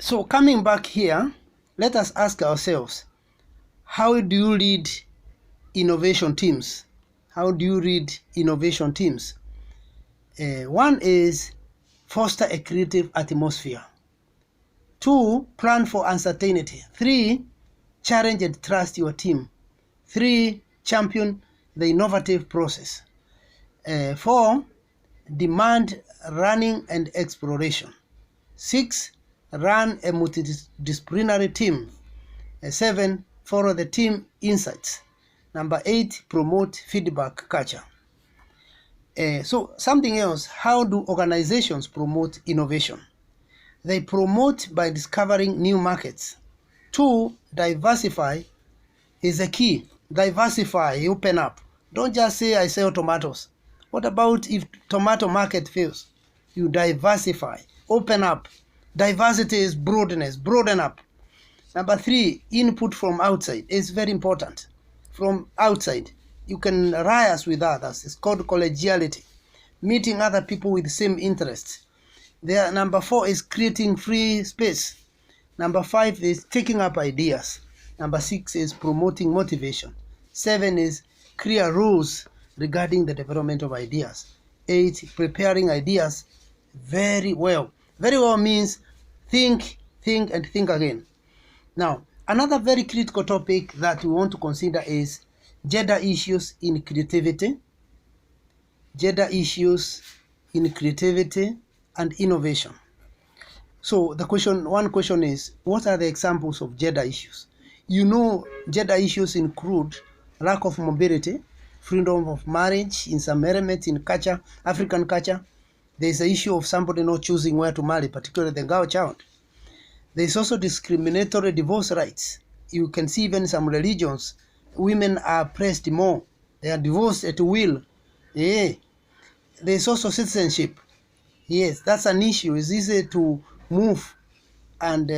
So coming back here, let us ask ourselves, how do you lead innovation teams? How do you lead innovation teams? One is foster a creative atmosphere. 2, plan for uncertainty. 3, challenge and trust your team. 3, champion the innovative process. 4, demand running and exploration. 6, run a multidisciplinary team. 7, follow the team insights. Number 8, promote feedback culture. So something else, how do organizations promote innovation? They promote by discovering new markets. 2, diversify is the key. Diversify, open up. Don't just say I sell tomatoes. What about if tomato market fails? You diversify, open up. Diversity is broadness, broaden up. Number 3, input from outside is very important. From outside, you can liaise with others. It's called collegiality, meeting other people with the same interests. There, number 4 is creating free space. Number 5 is taking up ideas. Number 6 is promoting motivation. 7 is clear rules regarding the development of ideas. 8, preparing ideas very well. Very well means think, and think again. Now, another very critical topic that we want to consider is gender issues in creativity. Gender issues in creativity and innovation. So one question is, what are the examples of gender issues? You know, gender issues include lack of mobility, freedom of marriage in some elements in culture, African culture. There is the issue of somebody not choosing where to marry, particularly the girl child. There is also discriminatory divorce rights. You can see even some religions, women are pressed more. They are divorced at will. Yeah. There is also citizenship. Yes, that's an issue. It's easy to move and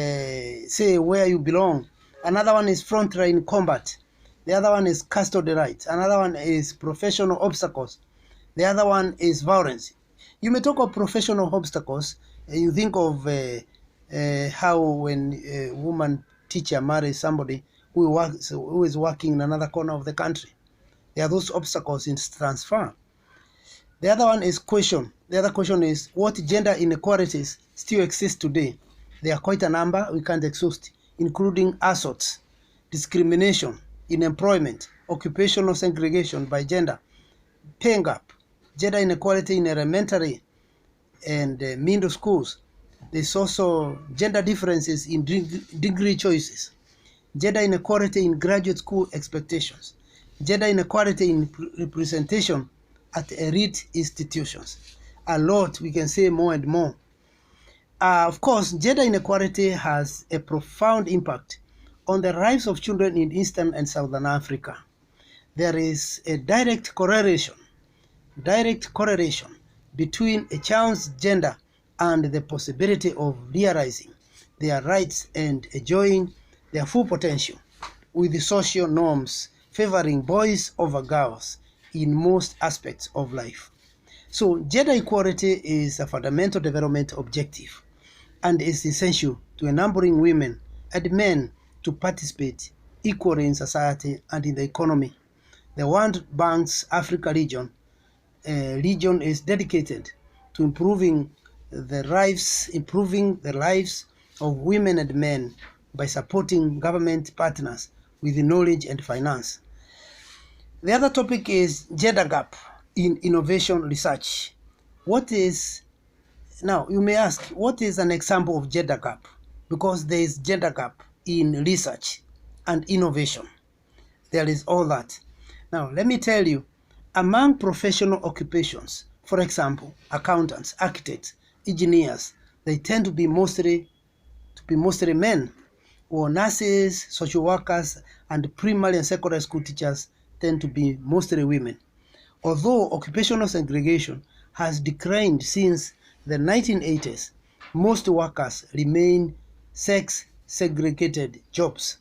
say where you belong. Another one is frontline combat. The other one is custody rights. Another one is professional obstacles. The other one is violence. You may talk of professional obstacles. You think of how when a woman teacher marries somebody who is working in another corner of the country. There are those obstacles in transfer. The other one is question. The other question is, what gender inequalities still exist today? There are quite a number we can't exhaust, including assaults, discrimination in employment, occupational segregation by gender, pay gap, gender inequality in elementary and middle schools. There's also gender differences in degree choices, gender inequality in graduate school expectations, gender inequality in representation at elite institutions. A lot, we can say more and more. Of course, gender inequality has a profound impact on the lives of children in Eastern and Southern Africa. There is a direct correlation between a child's gender and the possibility of realizing their rights and enjoying their full potential, with the social norms favoring boys over girls in most aspects of life. So gender equality is a fundamental development objective and is essential to enabling women and men to participate equally in society and in the economy. The World Bank's Africa region is dedicated to improving the lives of women and men by supporting government partners with knowledge and finance. The other topic is gender gap in innovation research. Now you may ask, what is an example of gender gap? Because there is gender gap in research and innovation. There is all that. Now let me tell you, among professional occupations, for example, accountants, architects, engineers, they tend to be mostly men, or nurses, social workers, and primary and secondary school teachers tend to be mostly women. Although occupational segregation has declined since the 1980s, most workers remain sex-segregated jobs.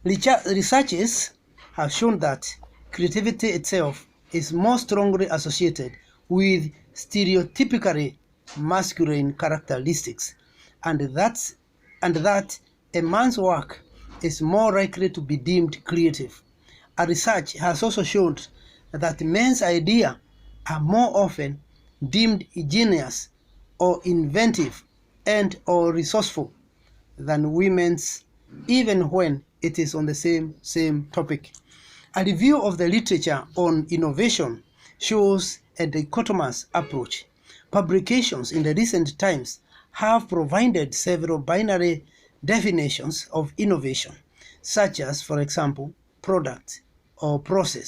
Researches have shown that creativity itself is more strongly associated with stereotypically masculine characteristics, and that and that a man's work is more likely to be deemed creative. A research has also shown that men's ideas are more often deemed ingenious or inventive and or resourceful than women's, even when it is on the same topic. A review of the literature on innovation shows a dichotomous approach. Publications in the recent times have provided several binary definitions of innovation, such as, for example, product or process.